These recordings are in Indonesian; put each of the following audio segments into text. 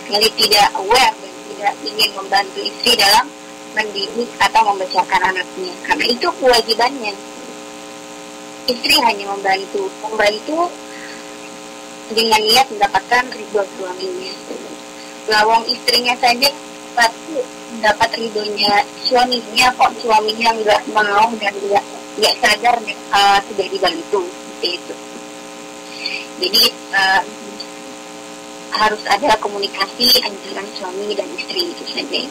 sekali tidak aware dan tidak ingin membantu istri dalam mendidik atau membesarkan anaknya, karena itu kewajibannya. Istri hanya membantu dengan niat mendapatkan ridho suaminya. Lawang istrinya saja dapat ridhonya suaminya, kok suaminya nggak mau dan nggak sadar tidak dibantu, seperti itu. Jadi harus ada komunikasi antara suami dan istri, itu saja.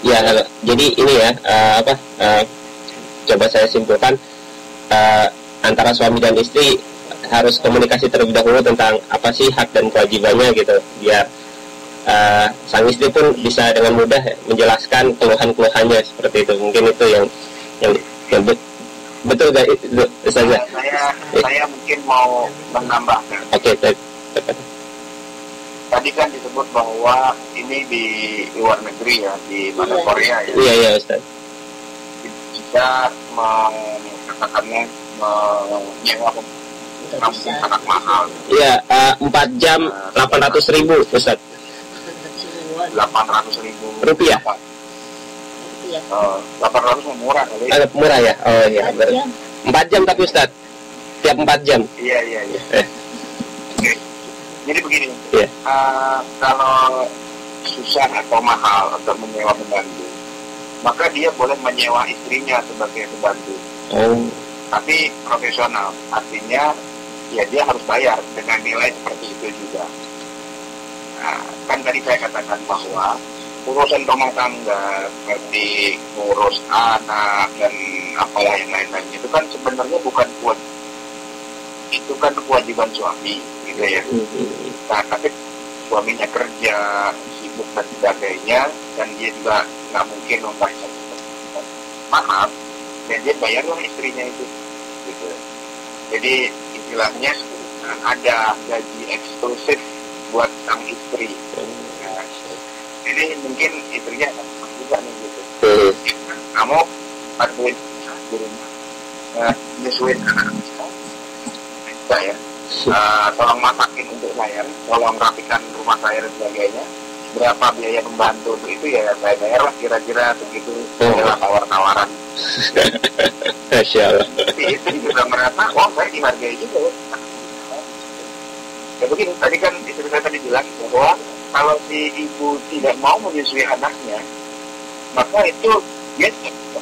Ya, jadi ini ya, coba saya simpulkan, antara suami dan istri harus komunikasi terlebih dahulu tentang apa sih hak dan kewajibannya gitu, biar sang istri pun bisa dengan mudah menjelaskan keluhan-keluhannya seperti itu. Mungkin itu yang betul gak itu, Ustazah? Saya mungkin mau menambahkan. Oke, tadi kan disebut bahwa ini di luar negeri ya, di mana Korea ya. Iya Ustaz. Bisa mengatakannya menyewa sangat mahal. Iya, 4 jam 800.000 Ustaz. 800.000 rupiah. 800 murah kali. Murah ya. Oh iya. 4 jam tapi Ustaz. Tiap 4 jam. Iya. Oke. Jadi begini. Iya. Kalau susah atau mahal untuk menyewa pembantu, maka dia boleh menyewa istrinya sebagai pembantu. Oh. Tapi profesional, artinya ya dia harus bayar dengan nilai seperti itu juga. Nah, kan tadi saya katakan bahwa urusan rumah tangga seperti ngurus anak dan apalah yang lain-lain itu kan sebenarnya bukan kewajiban suami, gitu ya. Nah, tapi suaminya kerja sibuk dan sebagainya, dan dia juga nggak mungkin membayar mahal, dan dia bayarlah istrinya itu, gitu. Jadi istilahnya ada gaji eksklusif buat sang istri. Nah, jadi mungkin istrinya juga nih gitu. Kamu bantuin di rumah, nyusuin anak saya, tolong masakin untuk saya, tolong rapikan rumah saya dan sebagainya. Berapa biaya membantu untuk itu ya saya bayar lah kira-kira begitu. Adalah tawar-tawaran. Masya Allah. Tapi istri juga merasa, saya dihargai juga. Ya begini, tadi kan istri saya tadi bilang bahwa kalau si ibu tidak mau menyusui anaknya, maka itu dia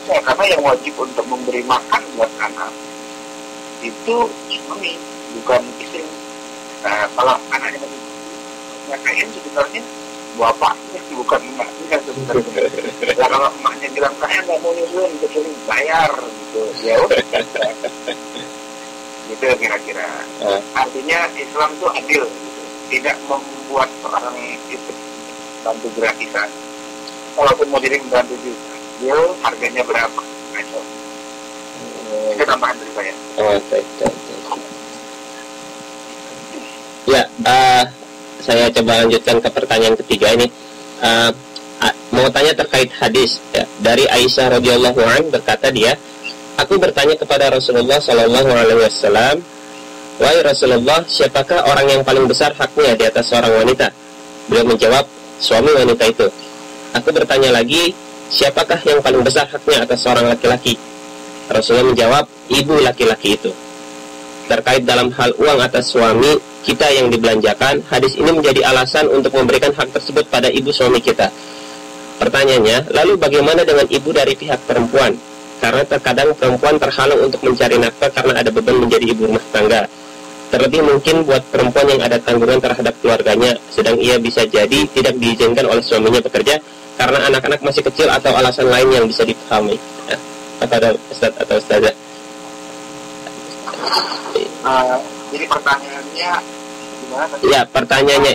karena yang wajib untuk memberi makan buat anak itu suami, bukan istri. Nah, kalau anaknya ngakain sebenarnya bapaknya, bukan emaknya sebenarnya. Nah, kalau emaknya bilang saya nggak mau nyusuin, kecuali bayar gitu, ya udah. Gitu kira-kira. Artinya Islam itu adil, gitu. Tidak membuat orang itu bantu gratisan. Kalaupun mau jadi membantu juga, dia harganya berapa? Itu tambahan dari saya. Baik. Ya, saya coba lanjutkan ke pertanyaan ketiga ini. Mau tanya terkait hadis ya, dari Aisyah radhiyallahu anha, berkata dia, aku bertanya kepada Rasulullah sallallahu alaihi wasallam, wahai Rasulullah, siapakah orang yang paling besar haknya di atas seorang wanita? Beliau menjawab, suami wanita itu. Aku bertanya lagi, siapakah yang paling besar haknya atas seorang laki-laki? Rasulullah menjawab, ibu laki-laki itu. Terkait dalam hal uang atas suami kita yang dibelanjakan, hadis ini menjadi alasan untuk memberikan hak tersebut pada ibu suami kita. Pertanyaannya, lalu bagaimana dengan ibu dari pihak perempuan? Karena terkadang perempuan terhalang untuk mencari nafkah karena ada beban menjadi ibu rumah tangga. Terlebih mungkin buat perempuan yang ada tanggungan terhadap keluarganya, sedang ia bisa jadi tidak diizinkan oleh suaminya bekerja karena anak-anak masih kecil atau alasan lain yang bisa dipahami. Kepada Ustaz atau Ustazah. Jadi pertanyaannya gimana? Ya, pertanyaannya.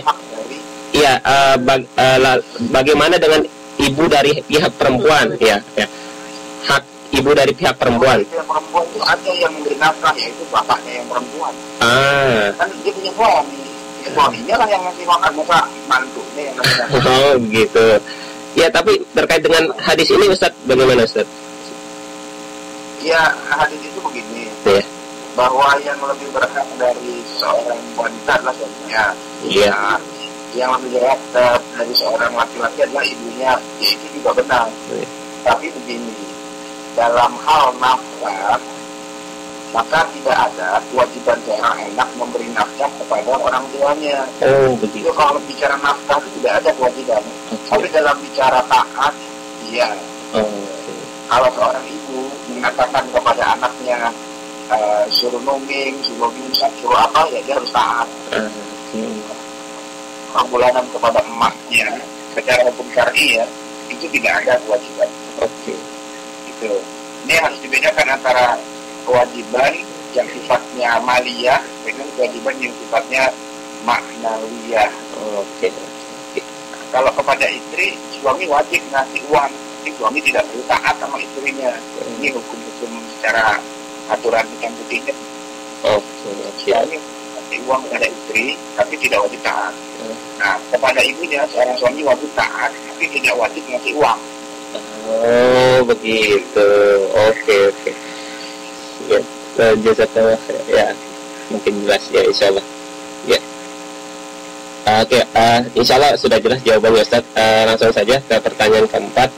Iya, bagaimana dengan ibu dari pihak perempuan? Ya. Hak ibu dari pihak perempuan. Pihak perempuan itu ada yang memberi nafkah, yaitu bapaknya yang perempuan. Kan dia punya suami. Suaminya lah yang ngasih makan, masa mantunya yang ngasih makan. Oh, gitu. Ya, tapi terkait dengan hadis ini Ustaz, bagaimana Ustaz? Ya, hadis itu begini. Ya. bahwa yang lebih berhak dari seorang wanita adalah suaminya. Iya. Nah, yang lebih berhak dari seorang laki-laki adalah ibunya. Ya, itu juga benar. Tapi begini, dalam hal nafkah, maka tidak ada kewajiban seorang anak memberi nafkah kepada orang tuanya. Oh, begitu. Itu kalau bicara nafkah itu tidak ada kewajiban. Tapi dalam bicara taat, iya. Kalau seorang ibu mengatakan kepada anaknya suruh numing, suruh imsak, suruh apa, ya dia harus taat. Bulanan kepada emaknya secara hukum syar'i ya, itu tidak ada kewajiban. Gitu. Ini harus dibedakan antara kewajiban yang sifatnya maliyah dengan kewajiban yang sifatnya maknawiyah. Kalau kepada istri, suami wajib ngasih uang. Suami tidak perlu taat sama istrinya. Ini hukum-hukum secara aturan hitam putihnya. Suami ngasih uang kepada istri, tapi tidak wajib taat. Nah, kepada ibunya, seorang suami wajib taat, tapi tidak wajib ngasih uang. Oh, begitu. Oke. Ya, jazakallah. Ya, mungkin jelas ya, insyaallah. Ya. Oke, insyaallah sudah jelas jawabannya, Ustaz. Langsung saja ke pertanyaan keempat.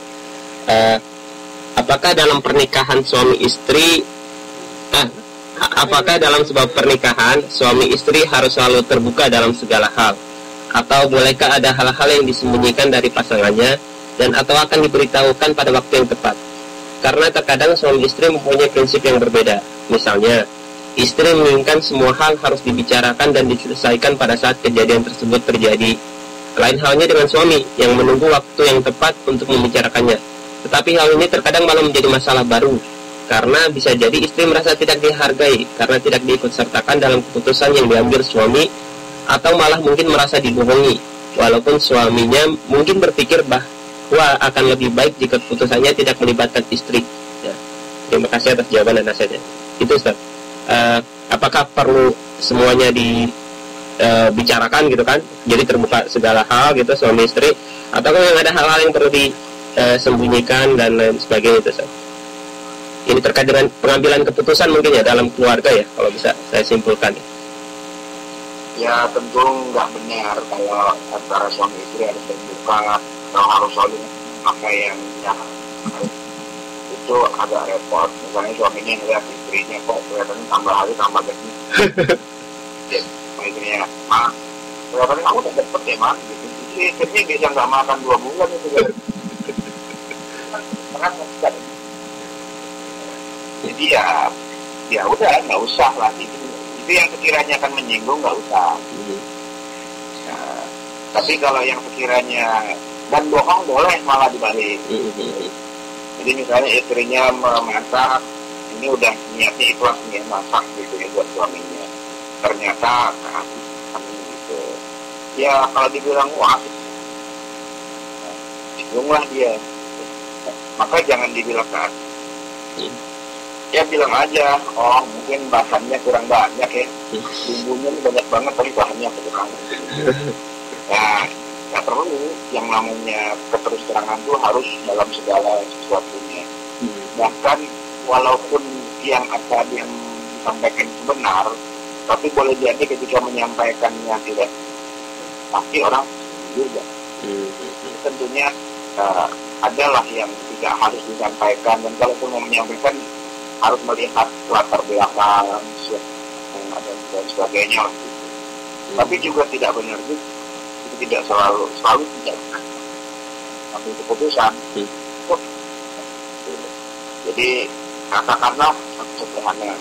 Apakah dalam pernikahan suami istri apakah dalam sebuah pernikahan suami istri harus selalu terbuka dalam segala hal, atau bolehkah ada hal-hal yang disembunyikan dari pasangannya dan atau akan diberitahukan pada waktu yang tepat? Karena terkadang suami istri mempunyai prinsip yang berbeda. Misalnya, istri menginginkan semua hal harus dibicarakan dan diselesaikan pada saat kejadian tersebut terjadi. Lain halnya dengan suami yang menunggu waktu yang tepat untuk membicarakannya. Tetapi hal ini terkadang malah menjadi masalah baru, karena bisa jadi istri merasa tidak dihargai karena tidak diikutsertakan dalam keputusan yang diambil suami, atau malah mungkin merasa dibohongi, walaupun suaminya mungkin berpikir bahwa akan lebih baik jika keputusannya tidak melibatkan istri. Ya. Terima kasih atas jawaban dan nasihatnya. Itu Ustaz. Apakah perlu semuanya dibicarakan gitu kan? Jadi terbuka segala hal gitu suami istri, atau yang ada hal-hal yang perlu disembunyikan dan lain sebagainya itu Ustaz? Ini terkait dengan pengambilan keputusan mungkin ya dalam keluarga ya, kalau bisa saya simpulkan. Ya tentu nggak benar kalau antara suami istri harus terbuka atau harus selalu apa yang itu agak repot. Misalnya suaminya ngeliat istrinya kok kelihatannya tambah hari tambah gede. Istrinya, kelihatannya aku udah dapet ya mah. Gitu. Istrinya bisa nggak makan 2 bulan itu. Jadi ya udah nggak usah lah itu yang sekiranya akan menyinggung nggak usah. Nah, tapi kalau yang sekiranya dan bohong boleh malah dibalik. Jadi misalnya istrinya memasak, ini udah niatnya ikhlas nih masak gitu ya buat suaminya, ternyata gitu. Ya kalau dibilang wah bingung lah dia, maka jangan dibilang kan. Ya bilang aja, oh mungkin bahannya kurang banyak ya, bumbunya banyak banget tapi bahannya kurang. Nah, nggak perlu yang namanya keterus-terangan itu harus dalam segala sesuatunya. Bahkan walaupun yang apa yang disampaikan itu benar, tapi boleh jadi ketika menyampaikannya tidak pasti orang juga. Tentunya adalah yang tidak harus disampaikan, dan kalaupun mau menyampaikan harus melihat latar belakang dan sebagainya. Tapi juga tidak benar juga, itu tidak selalu tidak ambil keputusan. Jadi katakanlah sederhana,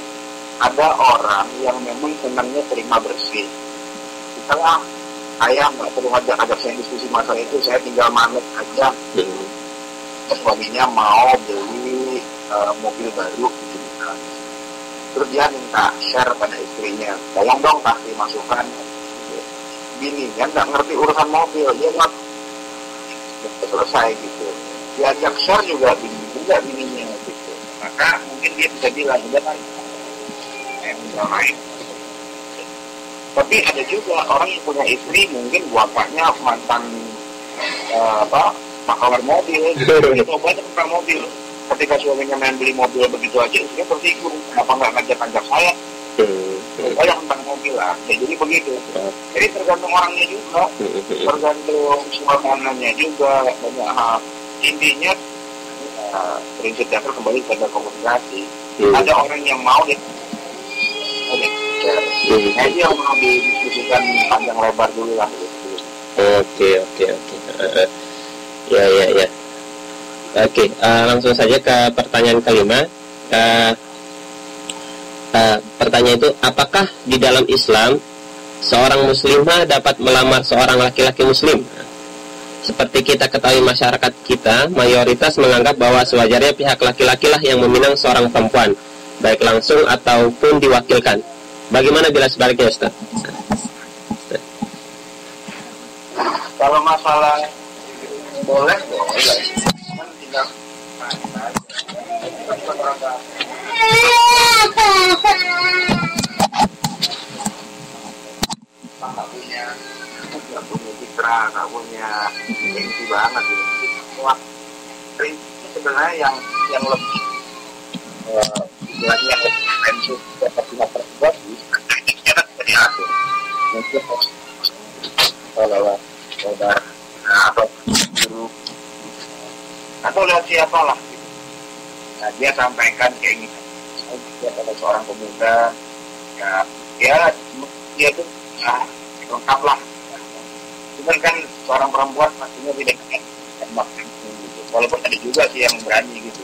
ada orang yang memang senangnya terima bersih. Misalnya saya nggak perlu ajak saya diskusi masalah itu, saya tinggal manut aja. Suaminya mau beli mobil baru gitu, terus dia minta share pada istrinya, tolong dong kasih masukan. Bini kan nggak ngerti urusan mobil, dia nggak selesai gitu, diajak share juga bininya gitu, maka mungkin dia bisa bilang udah kan main. Tapi ada juga orang yang punya istri mungkin bapaknya mantan makawar mobil gitu, dia coba tentang mobil. Ketika suaminya main beli mobil begitu aja, istrinya tersinggung, kenapa nggak ngajak saya? Banyak tentang mobil lah. Ya, jadi begitu. Jadi tergantung orangnya juga, tergantung suasananya juga, banyak hal. Intinya prinsip dasar kembali pada komunikasi. Ada orang yang mau nah, dia mau didiskusikan panjang lebar dulu lah. Oke. Ya. Oke, langsung saja ke pertanyaan kelima. Pertanyaan itu, apakah di dalam Islam seorang muslimah dapat melamar seorang laki-laki muslim? Seperti kita ketahui, masyarakat kita mayoritas menganggap bahwa sewajarnya pihak laki-laki lah yang meminang seorang perempuan, baik langsung ataupun diwakilkan. Bagaimana bila sebaliknya, Ustaz? Kalau masalah boleh, kan tidak nggak punya citra, nggak punya gengsi banget gitu. Wah, prinsip sebenarnya yang lebih yang lebih prinsip dapat pihak tersebut prinsipnya kan seperti aku mungkin kalau saudara atau guru atau lihat siapa lah gitu. Nah, dia sampaikan kayak gini, dia pada seorang pemuda, ya dia tuh lengkap lah. Cuman kan seorang perempuan pastinya tidak tembak gitu. Walaupun ada juga sih yang berani gitu.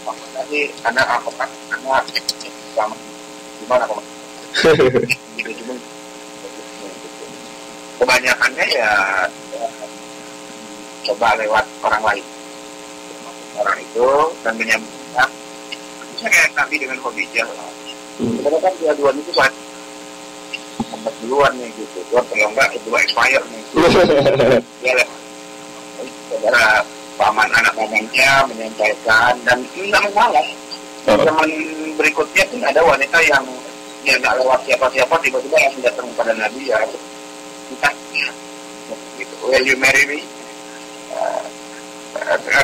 Maksudnya sih karena sama gimana kok? Gitu cuma kebanyakannya ya coba lewat orang lain. Orang itu dan menyambungkan. Misalnya kayak Nabi dengan Khadijah. Karena kan dua-duanya itu saat duluan nih gitu, kalau enggak itu expire nih. Ya lah, saudara paman anak pamannya menyampaikan dan tidak masalah. Zaman berikutnya pun ada wanita yang dia nggak lewat siapa-siapa tiba-tiba langsung datang kepada Nabi ya, kita gitu, will you marry me?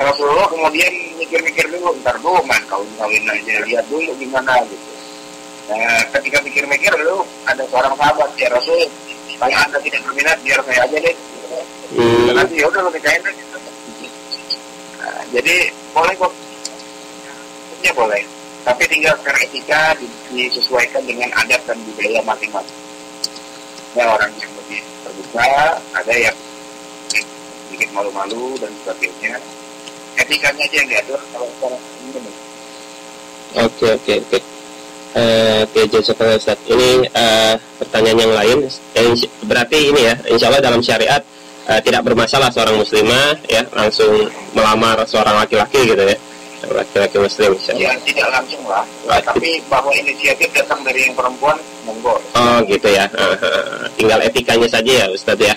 Rasulullah kemudian mikir-mikir dulu, ntar dulu kawin aja, lihat dulu gimana gitu. Nah, ketika mikir-mikir lu ada seorang sahabat ya Rasul, kalau anda tidak berminat biar saya aja deh. Nanti ya udah lu nikahin aja. Nah, jadi boleh kok, ya boleh. Tapi tinggal secara etika disesuaikan dengan adat dan budaya masing-masing. Ada orang yang lebih terbuka, ada yang sedikit malu-malu dan sebagainya. Etikanya aja yang diatur kalau sekarang ini. Oke. Oke, jazakallah Ustaz. Ini pertanyaan yang lain. Berarti ini ya, insya Allah dalam syariat tidak bermasalah seorang muslimah ya langsung melamar seorang laki-laki gitu ya, laki-laki muslim. Ya tidak langsung lah, tapi bahwa inisiatif datang dari yang perempuan, monggo. Oh gitu ya. Tinggal etikanya saja ya Ustaz ya.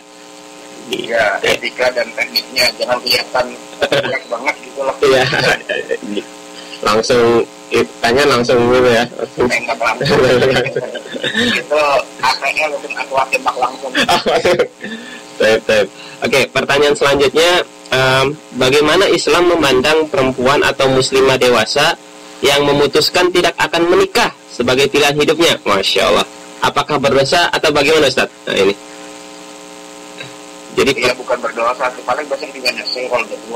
Iya, etika dan tekniknya jangan kelihatan banget gitu loh. Iya. Langsung langsung gitu ya. Tembak langsung. Itu akhirnya lebih aku tembak langsung. Taip. Oke, pertanyaan selanjutnya, bagaimana Islam memandang perempuan atau muslimah dewasa yang memutuskan tidak akan menikah sebagai pilihan hidupnya? Masya Allah. Apakah berdosa atau bagaimana Ustaz? Nah ini. Jadi bukan berdosa, paling bahasa tinggalnya serol gitu.